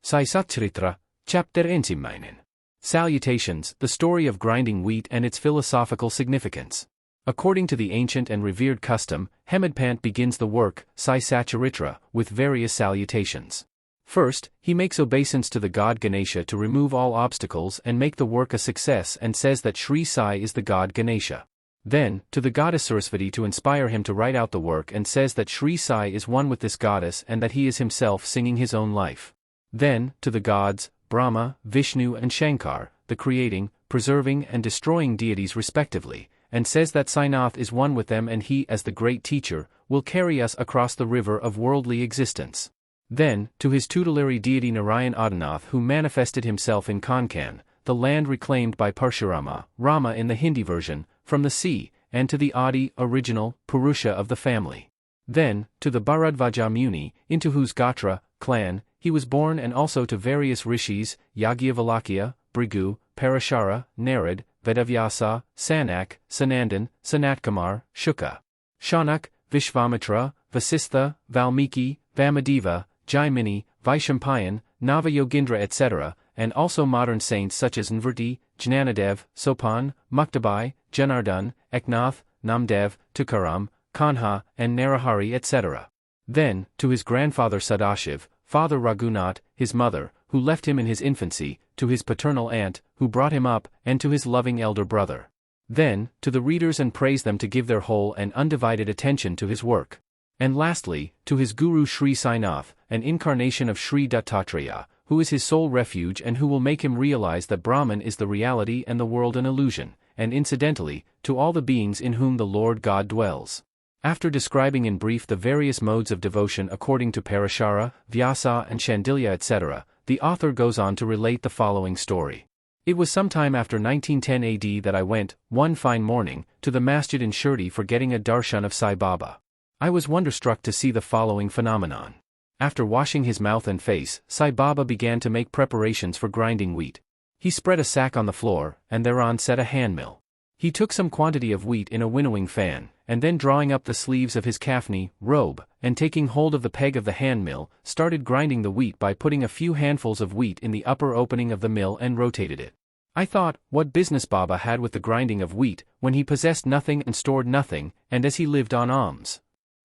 Sai Satcharitra, Chapter Ensimmainen. Salutations, the story of grinding wheat and its philosophical significance. According to the ancient and revered custom, Hemadpant begins the work, Sai Satcharitra, with various salutations. First, he makes obeisance to the god Ganesha to remove all obstacles and make the work a success and says that Shri Sai is the god Ganesha. Then, to the Goddess Saraswati to inspire him to write out the work and says that Shri Sai is one with this goddess and that he is himself singing his own life. Then, to the gods, Brahma, Vishnu and Shankar, the creating, preserving and destroying deities respectively, and says that Sainath is one with them and he, as the great teacher, will carry us across the river of worldly existence. Then, to his tutelary deity Narayan Adinath who manifested himself in Konkan, the land reclaimed by Parashara, Rama in the Hindi version, from the sea, and to the Adi, original, Purusha of the family. Then, to the Bharadwaja Muni, into whose Gotra, clan, he was born and also to various rishis, Yagyavalakya, Bhrigu, Parashara, Narad, Vedavyasa, Sanak, Sanandan, Sanatkumar, Shuka, Sanak, Vishvamitra, Vasistha, Valmiki, Vamadeva, Jaimini, Vaishampayan, Nava Yogindra etc., and also modern saints such as Nvrti, Jnanadev, Sopan, Muktabai, Janardhan, Eknath, Namdev, Tukaram, Kanha, and Narahari etc. Then, to his grandfather Sadashiv, Father Raghunath, his mother, who left him in his infancy, to his paternal aunt, who brought him up, and to his loving elder brother. Then, to the readers and praise them to give their whole and undivided attention to his work. And lastly, to his guru Shri Sainath, an incarnation of Sri Dattatreya, who is his sole refuge and who will make him realize that Brahman is the reality and the world an illusion, and incidentally, to all the beings in whom the Lord God dwells. After describing in brief the various modes of devotion according to Parashara, Vyasa and Shandilya etc., the author goes on to relate the following story. It was sometime after 1910 AD that I went, one fine morning, to the masjid in Shirdi for getting a darshan of Sai Baba. I was wonderstruck to see the following phenomenon. After washing his mouth and face, Sai Baba began to make preparations for grinding wheat. He spread a sack on the floor, and thereon set a handmill. He took some quantity of wheat in a winnowing fan, and then drawing up the sleeves of his kafni, robe, and taking hold of the peg of the handmill, started grinding the wheat by putting a few handfuls of wheat in the upper opening of the mill and rotated it. I thought, what business Baba had with the grinding of wheat, when he possessed nothing and stored nothing, and as he lived on alms.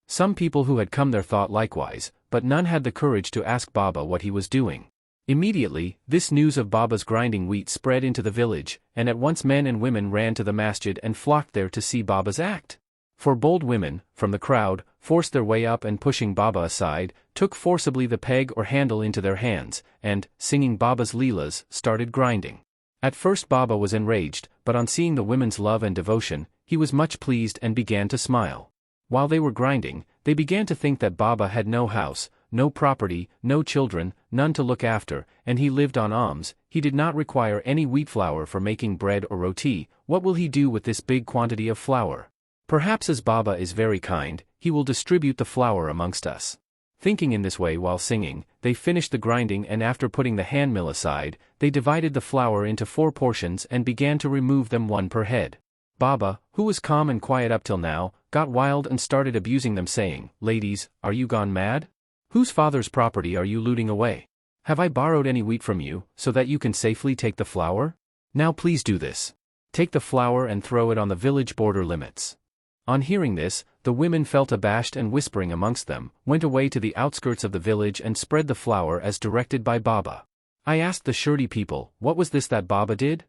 Some people who had come there thought likewise, but none had the courage to ask Baba what he was doing. Immediately, this news of Baba's grinding wheat spread into the village, and at once men and women ran to the masjid and flocked there to see Baba's act. For bold women, from the crowd, forced their way up and pushing Baba aside, took forcibly the peg or handle into their hands, and, singing Baba's leelas, started grinding. At first Baba was enraged, but on seeing the women's love and devotion, he was much pleased and began to smile. While they were grinding, they began to think that Baba had no house, no property, no children, none to look after, and he lived on alms. He did not require any wheat flour for making bread or roti. What will he do with this big quantity of flour? Perhaps as Baba is very kind, he will distribute the flour amongst us. Thinking in this way while singing, they finished the grinding and after putting the handmill aside, they divided the flour into 4 portions and began to remove them one per head. Baba, who was calm and quiet up till now, got wild and started abusing them saying, "Ladies, are you gone mad? Whose father's property are you looting away? Have I borrowed any wheat from you, so that you can safely take the flour? Now please do this. Take the flour and throw it on the village border limits." On hearing this, the women felt abashed and whispering amongst them, went away to the outskirts of the village and spread the flour as directed by Baba. I asked the Shirdi people, what was this that Baba did?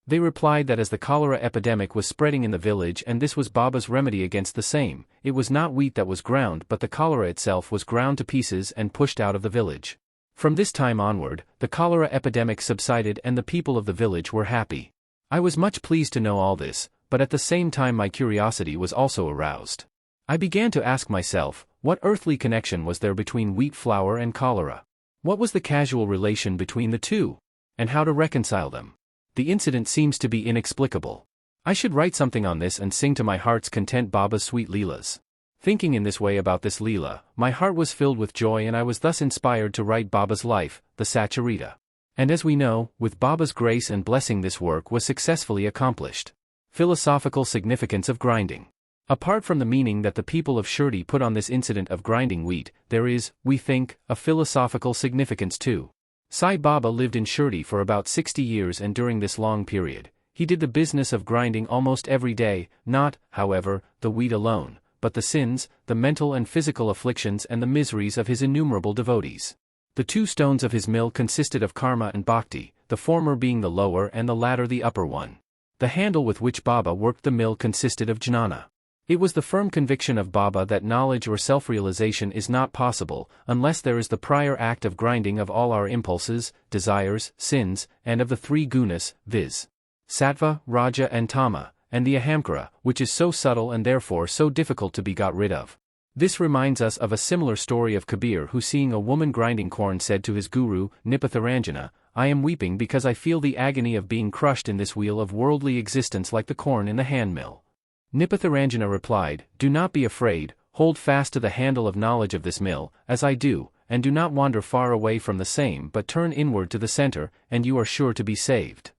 They replied that as the cholera epidemic was spreading in the village and this was Baba's remedy against the same, it was not wheat that was ground but the cholera itself was ground to pieces and pushed out of the village. From this time onward, the cholera epidemic subsided and the people of the village were happy. I was much pleased to know all this, but at the same time my curiosity was also aroused. I began to ask myself, what earthly connection was there between wheat flour and cholera? What was the causal relation between the two? And how to reconcile them? The incident seems to be inexplicable. I should write something on this and sing to my heart's content Baba's sweet leelas. Thinking in this way about this leela, my heart was filled with joy and I was thus inspired to write Baba's life, the Satcharitra. And as we know, with Baba's grace and blessing this work was successfully accomplished. Philosophical significance of grinding. Apart from the meaning that the people of Shirdi put on this incident of grinding wheat, there is, we think, a philosophical significance too. Sai Baba lived in Shirdi for about 60 years, and during this long period, he did the business of grinding almost every day, not, however, the wheat alone, but the sins, the mental and physical afflictions and the miseries of his innumerable devotees. The two stones of his mill consisted of karma and bhakti, the former being the lower and the latter the upper one. The handle with which Baba worked the mill consisted of jnana. It was the firm conviction of Baba that knowledge or self-realization is not possible unless there is the prior act of grinding of all our impulses, desires, sins, and of the three gunas, viz. Sattva, Raja and Tama, and the ahamkara, which is so subtle and therefore so difficult to be got rid of. This reminds us of a similar story of Kabir, who, seeing a woman grinding corn, said to his guru, Nipatharanjana, I am weeping because I feel the agony of being crushed in this wheel of worldly existence like the corn in the handmill. Nipatharanjana replied, Do not be afraid, hold fast to the handle of knowledge of this mill, as I do, and do not wander far away from the same but turn inward to the center, and you are sure to be saved.